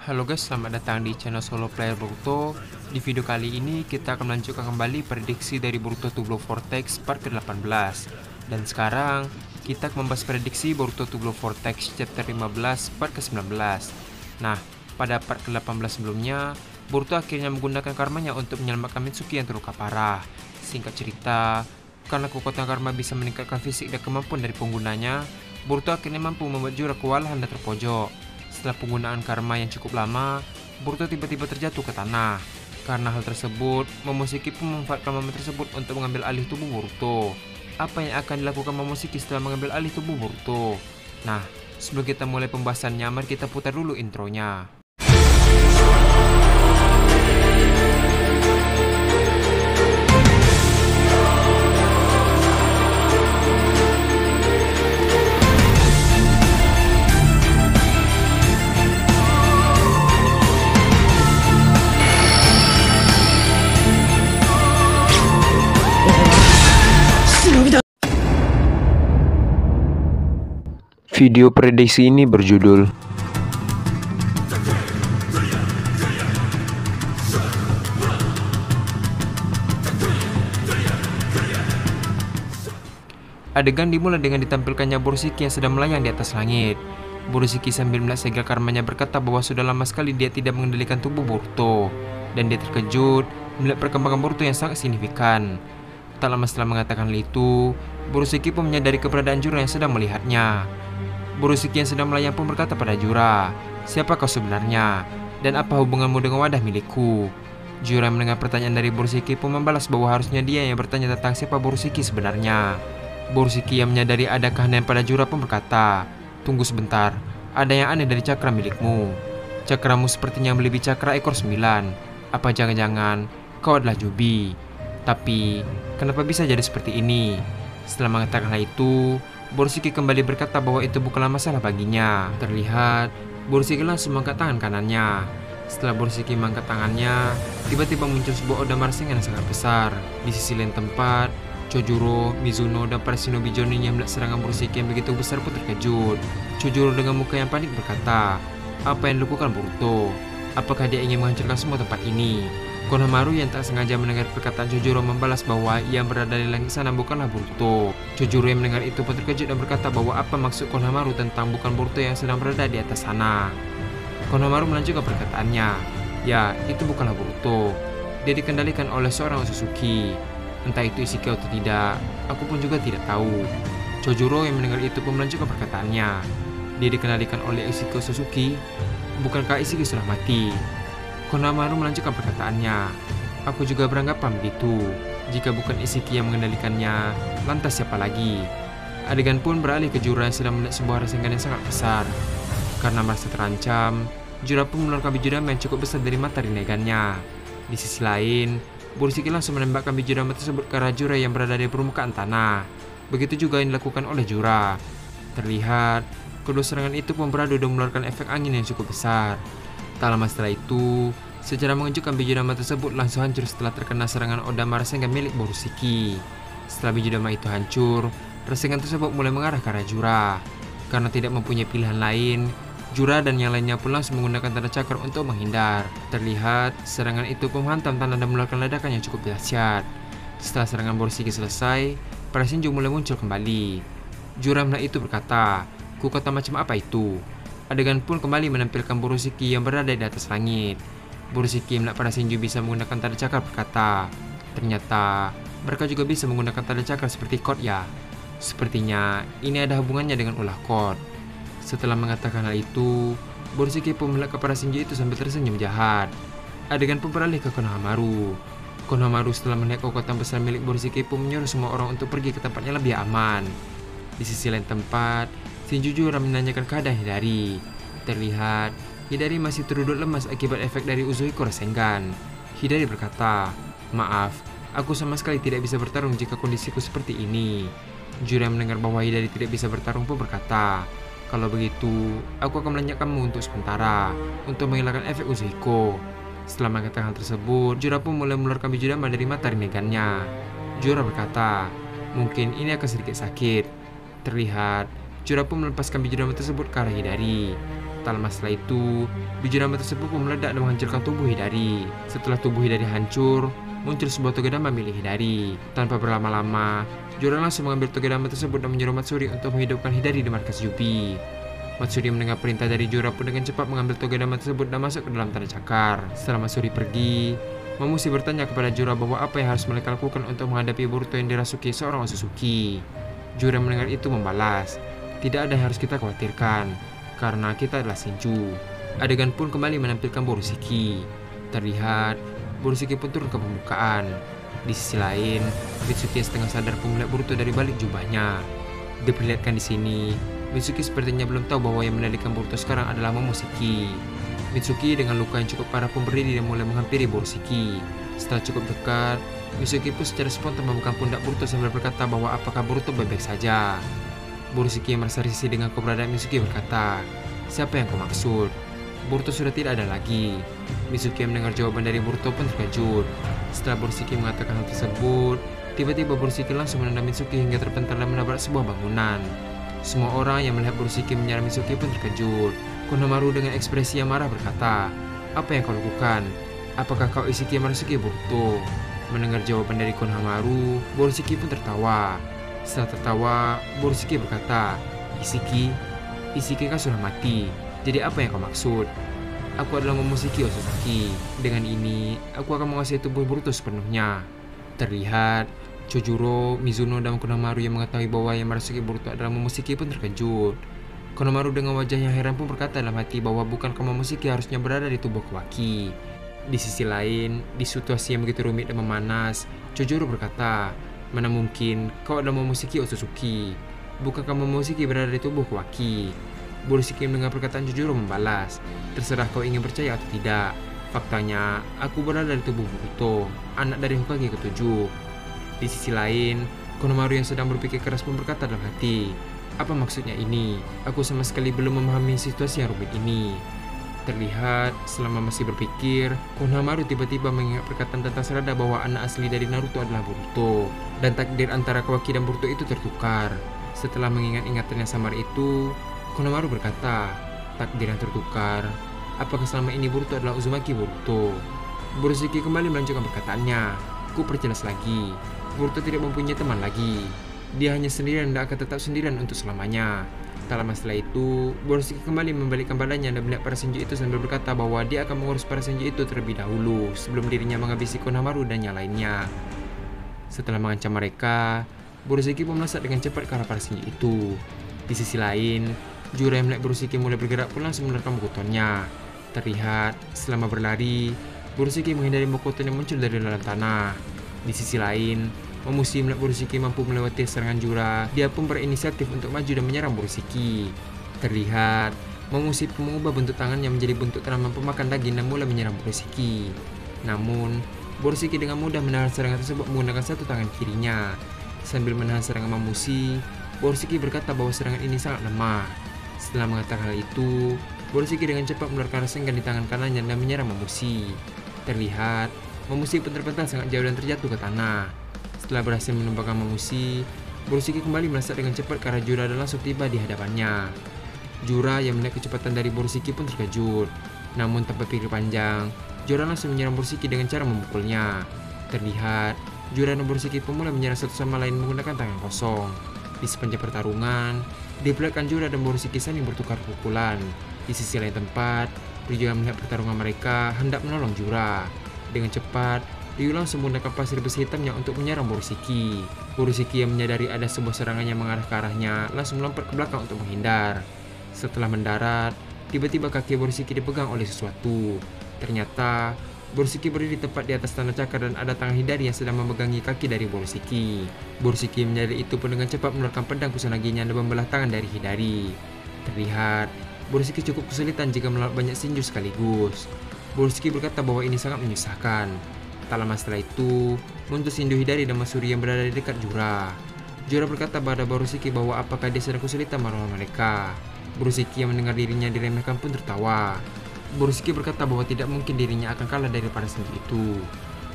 Halo guys, selamat datang di channel Solo Player Boruto. Di video kali ini kita akan melanjutkan kembali prediksi dari Boruto to Blue Vortex part ke-18. Dan sekarang kita akan membahas prediksi Boruto to Blue Vortex chapter 15 part ke-19. Nah, pada part ke-18 sebelumnya, Boruto akhirnya menggunakan karmanya untuk menyelamatkan Mitsuki yang terluka parah. Singkat cerita, karena kekuatan karma bisa meningkatkan fisik dan kemampuan dari penggunanya, Boruto akhirnya mampu membuat Jura kewalahan dan terpojok. Setelah penggunaan karma yang cukup lama, Boruto tiba-tiba terjatuh ke tanah. Karena hal tersebut, Momoshiki pun memanfaatkan momen tersebut untuk mengambil alih tubuh Boruto. Apa yang akan dilakukan Momoshiki setelah mengambil alih tubuh Boruto? Nah, sebelum kita mulai pembahasannya, mari kita putar dulu intronya. Video prediksi ini berjudul Adegan dimulai dengan ditampilkannya Borushiki yang sedang melayang di atas langit. Borushiki sambil melihat segel karmanya berkata bahwa sudah lama sekali dia tidak mengendalikan tubuh Boruto, dan dia terkejut melihat perkembangan Boruto yang sangat signifikan. Tak lama setelah mengatakan hal itu, Borushiki pun menyadari keberadaan Jura yang sedang melihatnya. Borushiki yang sedang melayang pun berkata pada Jura, "Siapa kau sebenarnya? Dan apa hubunganmu dengan wadah milikku?" Jura yang mendengar pertanyaan dari Borushiki pun membalas bahwa harusnya dia yang bertanya tentang siapa Borushiki sebenarnya. Borushiki yang menyadari ada keanehan pada Jura pun berkata, "Tunggu sebentar, ada yang aneh dari cakra milikmu. Cakramu sepertinya melebihi cakra ekor 9. Apa jangan-jangan kau adalah Jubi? Tapi, kenapa bisa jadi seperti ini?" Setelah mengatakan hal itu, Borushiki kembali berkata bahwa itu bukanlah masalah baginya. Terlihat, Borushiki langsung mengangkat tangan kanannya. Setelah Borushiki mengangkat tangannya, tiba-tiba muncul sebuah oda marsingan yang sangat besar. Di sisi lain tempat, Chojuro, Mizuno, dan para shinobi Jonin yang melihat serangan Borushiki yang begitu besar pun terkejut. Chojuro dengan muka yang panik berkata, "Apa yang dilakukan Boruto? Apakah dia ingin menghancurkan semua tempat ini?" Konohamaru yang tak sengaja mendengar perkataan Chojuro membalas bahwa yang berada di langit sana bukanlah Boruto. Chojuro yang mendengar itu pun terkejut dan berkata bahwa apa maksud Konohamaru tentang bukan Boruto yang sedang berada di atas sana. Konohamaru melanjutkan perkataannya, "Ya, itu bukanlah Boruto. Dia dikendalikan oleh seorang Otsutsuki. Entah itu Ishiki atau tidak, aku pun juga tidak tahu." Chojuro yang mendengar itu pun melanjutkan perkataannya, "Dia dikendalikan oleh Ishiki Otsutsuki? Bukankah Ishiki sudah mati?" Konohamaru melanjutkan perkataannya, "Aku juga beranggapan begitu. Jika bukan Ishiki yang mengendalikannya, lantas siapa lagi?" Adegan pun beralih ke Jura yang sedang melihat sebuah rasengan yang sangat besar. Karena merasa terancam, Jura pun mengeluarkan bijudama yang cukup besar dari mata rinnegannya. Di sisi lain, Borushiki langsung menembakkan bijudama tersebut ke arah Jura yang berada di permukaan tanah. Begitu juga yang dilakukan oleh Jura. Terlihat, kedua serangan itu pun beradu dan mengeluarkan efek angin yang cukup besar. Tak lama setelah itu, secara mengejutkan bijudama tersebut langsung hancur setelah terkena serangan Odama Rasengan milik Borushiki. Setelah bijudama itu hancur, Rasengan tersebut mulai mengarah ke arah Jura. Karena tidak mempunyai pilihan lain, Jura dan yang lainnya pun langsung menggunakan tanda cakar untuk menghindar. Terlihat, serangan itu pun menghantam tanah dan mengeluarkan ledakan yang cukup dahsyat. Setelah serangan Borushiki selesai, para Shinju mulai muncul kembali. Jura melihat itu berkata, "Kekuatan macam apa itu?" Adegan pun kembali menampilkan Borushiki yang berada di atas langit. Borushiki melihat para Shinju bisa menggunakan tanda cakar berkata, "Ternyata mereka juga bisa menggunakan tanda cakar seperti Code ya. Sepertinya ini ada hubungannya dengan ulah Code." Setelah mengatakan hal itu, Borushiki pun melihat ke para Shinju itu sambil tersenyum jahat. Adegan pun beralih ke Konohamaru. Konohamaru setelah melihat kekuatan besar milik Borushiki pun menyuruh semua orang untuk pergi ke tempatnya lebih aman. Di sisi lain tempat, Shinju Jura menanyakan keadaan Hidari. Terlihat, Hidari masih terduduk lemas akibat efek dari Uzuhiko Rasengan. Hidari berkata, "Maaf, aku sama sekali tidak bisa bertarung jika kondisiku seperti ini." Jura yang mendengar bahwa Hidari tidak bisa bertarung pun berkata, "Kalau begitu, aku akan melenyapkanmu untuk sementara, untuk menghilangkan efek Uzuhiko." Setelah mengatakan hal tersebut, Jura pun mulai mengeluarkan bijudama dari mata rinnegannya. Jura berkata, "Mungkin ini akan sedikit sakit." Terlihat, Jura pun melepaskan bijudama tersebut ke arah Hidari. Tak lama setelah itu, biji dama tersebut pun meledak dan menghancurkan tubuh Hidari. Setelah tubuh Hidari hancur, muncul sebuah togedama milik Hidari. Tanpa berlama-lama, Jura langsung mengambil togedama tersebut dan menyuruh Matsuri untuk menghidupkan Hidari di markas Yubi. Matsuri mendengar perintah dari Jura pun dengan cepat mengambil togedama tersebut dan masuk ke dalam tanah cakar. Setelah Matsuri pergi, Momoshi bertanya kepada Jura bahwa apa yang harus mereka lakukan untuk menghadapi Boruto yang dirasuki seorang Otsutsuki. Jura mendengar itu membalas, "Tidak ada yang harus kita khawatirkan, karena kita adalah Senju." Adegan pun kembali menampilkan Borushiki. Terlihat, Borushiki pun turun ke permukaan. Di sisi lain, Mitsuki yang setengah sadar pun melihat Boruto dari balik jubahnya. Diperlihatkan di sini, Mitsuki sepertinya belum tahu bahwa yang mengendalikan Boruto sekarang adalah Momoshiki. Mitsuki dengan luka yang cukup parah pun berdiri dan mulai menghampiri Borushiki. Setelah cukup dekat, Mitsuki pun secara spontan memegang pundak Boruto sambil berkata bahwa apakah Boruto baik-baik saja. Borushiki yang merasa risih dengan keberadaan Mitsuki berkata, "Siapa yang kau maksud? Boruto sudah tidak ada lagi." Mitsuki yang mendengar jawaban dari Boruto pun terkejut. Setelah Borushiki mengatakan hal tersebut, tiba-tiba Borushiki langsung menendang Mitsuki hingga terpental dan menabrak sebuah bangunan. Semua orang yang melihat Borushiki menyerang Mitsuki pun terkejut. Konohamaru dengan ekspresi yang marah berkata, "Apa yang kau lakukan? Apakah kau Isiki Marasuki Boruto?" Mendengar jawaban dari Konohamaru, Borushiki pun tertawa. Setelah tertawa, Borushiki berkata, Isiki kan sudah mati. Jadi apa yang kau maksud? Aku adalah Momoshiki Otsutsuki. Dengan ini, aku akan menguasai tubuh Boruto sepenuhnya." Terlihat, Chojuro, Mizuno, dan Konohamaru yang mengetahui bahwa yang Marasuki Boruto adalah Momoshiki pun terkejut. Konohamaru dengan wajah yang heran pun berkata dalam hati bahwa bukankah Momoshiki harusnya berada di tubuh Kawaki. Di sisi lain, di situasi yang begitu rumit dan memanas, Chojuro berkata, "Mana mungkin kau adalah Momoshiki Otsutsuki? Bukankah Momoshiki berada di tubuh Kawaki?" Borushiki mendengar perkataan Chojuro membalas, "Terserah kau ingin percaya atau tidak. Faktanya, aku berada di tubuh Boruto, anak dari Hokage ke-7. Di sisi lain, Konohamaru yang sedang berpikir keras pun berkata dalam hati, "Apa maksudnya ini? Aku sama sekali belum memahami situasi yang rumit ini." Terlihat, selama masih berpikir, Konohamaru tiba-tiba mengingat perkataan tentang Sarada bahwa anak asli dari Naruto adalah Boruto, dan takdir antara Kawaki dan Boruto itu tertukar. Setelah mengingat ingatan yang samar itu, Konohamaru berkata, "Takdir yang tertukar. Apakah selama ini Boruto adalah Uzumaki Boruto?" Borushiki kembali melanjutkan perkataannya, "Ku perjelas lagi, Boruto tidak mempunyai teman lagi. Dia hanya sendirian dan akan tetap sendirian untuk selamanya." Tak lama setelah itu, Borushiki kembali membalikkan badannya dan melihat para Senju itu sambil berkata bahwa dia akan mengurus para Senju itu terlebih dahulu sebelum dirinya menghabisi Konohamaru dan yang lainnya. Setelah mengancam mereka, Borushiki pun melesat dengan cepat ke arah para Senju itu. Di sisi lain, Jura yang melihat Borushiki mulai bergerak pun langsung menerkam Bokutonnya. Terlihat, selama berlari, Borushiki menghindari Bokuton yang muncul dari dalam tanah. Di sisi lain, Momoshi melihat Borushiki mampu melewati serangan Jura, dia pun berinisiatif untuk maju dan menyerang Borushiki. Terlihat, Momoshi pun mengubah bentuk tangannya menjadi bentuk tanaman pemakan daging dan mulai menyerang Borushiki. Namun, Borushiki dengan mudah menahan serangan tersebut menggunakan satu tangan kirinya. Sambil menahan serangan Momoshi, Borushiki berkata bahwa serangan ini sangat lemah. Setelah mengatakan hal itu, Borushiki dengan cepat mengeluarkan Rasengan di tangan kanannya dan menyerang Momoshi. Terlihat, Momoshi pun terpental sangat jauh dan terjatuh ke tanah. Setelah berhasil menumbangkan Momoshi, Borushiki kembali melesat dengan cepat ke arah Jura dan langsung tiba di hadapannya. Jura yang melihat kecepatan dari Borushiki pun terkejut. Namun tanpa pikir panjang, Jura langsung menyerang Borushiki dengan cara memukulnya. Terlihat, Jura dan Borushiki pun mulai menyerang satu sama lain menggunakan tangan kosong. Di sepanjang pertarungan, diperlihatkan Jura dan Borushiki saling bertukar pukulan. Di sisi lain tempat, Ryu melihat pertarungan mereka hendak menolong Jura. Dengan cepat, Ryu langsung menggunakan pasir besi hitamnya untuk menyerang Borushiki. Borushiki yang menyadari ada sebuah serangan yang mengarah ke arahnya langsung melompat ke belakang untuk menghindar. Setelah mendarat, tiba-tiba kaki Borushiki dipegang oleh sesuatu. Ternyata, Borushiki berdiri tepat di atas tanah cakar dan ada tangan Hidari yang sedang memegangi kaki dari Borushiki. Borushiki menyadari itu pun dengan cepat mengeluarkan pedang Kusanagi-nya dan membelah tangan dari Hidari. Terlihat, Borushiki cukup kesulitan jika melawan banyak Senju sekaligus. Borushiki berkata bahwa ini sangat menyusahkan. Tak lama setelah itu, muncul Senju Hidari dan Matsuri yang berada di dekat Jura. Jura berkata pada Borushiki bahwa apakah dia sedang kesulitan melawan mereka. Borushiki yang mendengar dirinya diremehkan pun tertawa. Borushiki berkata bahwa tidak mungkin dirinya akan kalah dari para Senju itu.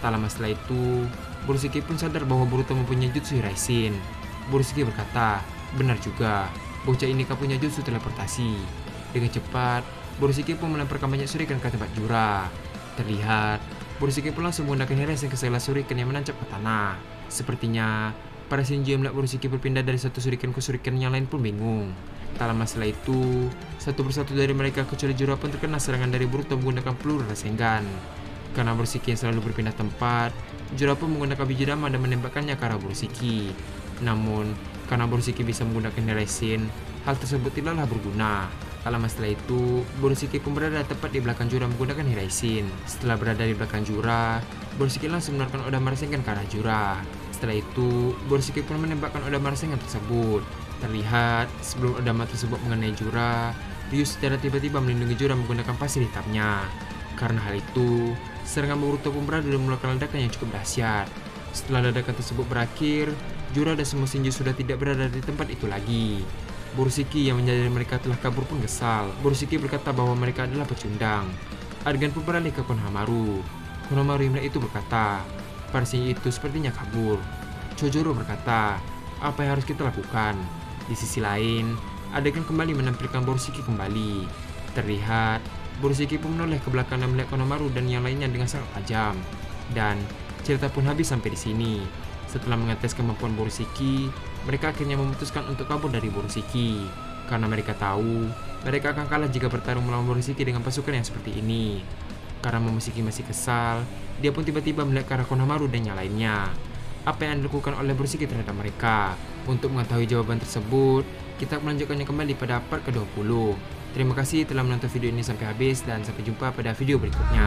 Tak lama setelah itu, Borushiki pun sadar bahwa Boruto mempunyai jutsu Hiraisin. Borushiki berkata, "Benar juga, bocah ini kan punya jutsu teleportasi." Dengan cepat, Borisiki pun melemparkan banyak shuriken ke tempat Jura. Terlihat, Borisiki pun langsung menggunakan Hiraisen ke segala shuriken yang menancap ke tanah. Sepertinya, para Shinji yang melihat Borisiki berpindah dari satu shuriken ke shuriken yang lain pun bingung. Tak lama setelah itu, satu persatu dari mereka kecuali Jura pun terkena serangan dari Boruto menggunakan peluru Rasengan. Karena Borisiki yang selalu berpindah tempat, Jura pun menggunakan biji dama dan menembakkannya ke arah Borisiki. Namun, karena Borisiki bisa menggunakan Hiraisen, hal tersebut tidaklah berguna. Tak lama setelah itu, Borisiki pun berada tepat di belakang Jura menggunakan Hiraisen. Setelah berada di belakang Jura, Borisiki langsung mengeluarkan Odama Rasengan ke arah Jura. Setelah itu, Borisiki pun menembakkan Odama Rasengan tersebut. Terlihat, sebelum Odama tersebut mengenai Jura, Ryu secara tiba-tiba melindungi Jura menggunakan pasir hitamnya. Karena hal itu, serangan Boruto pun berada dan mengeluarkan ledakan yang cukup dahsyat. Setelah ledakan tersebut berakhir, Jura dan semua Shinji sudah tidak berada di tempat itu lagi. Borisiki yang menyadari mereka telah kabur pun kesal. Borisiki berkata bahwa mereka adalah pecundang. Adegan pun beralih ke Konohamaru. Konohamaru yang melihat itu berkata, para Shinji itu sepertinya kabur. Chojoro berkata, apa yang harus kita lakukan? Di sisi lain, adegan kembali menampilkan Borisiki kembali. Terlihat, Borisiki pun menoleh ke belakang dan melihat Konohamaru dan yang lainnya dengan sangat tajam. Dan cerita pun habis sampai di sini. Setelah mengetes kemampuan Borisiki, mereka akhirnya memutuskan untuk kabur dari Borisiki. Karena mereka tahu, mereka akan kalah jika bertarung melawan Borisiki dengan pasukan yang seperti ini. Karena Momoshiki masih kesal, dia pun tiba-tiba melihat ke arah Konohamaru dan yang lainnya. Apa yang dilakukan oleh Borisiki terhadap mereka? Untuk mengetahui jawaban tersebut, kita melanjutkannya kembali pada part ke-20. Terima kasih telah menonton video ini sampai habis dan sampai jumpa pada video berikutnya.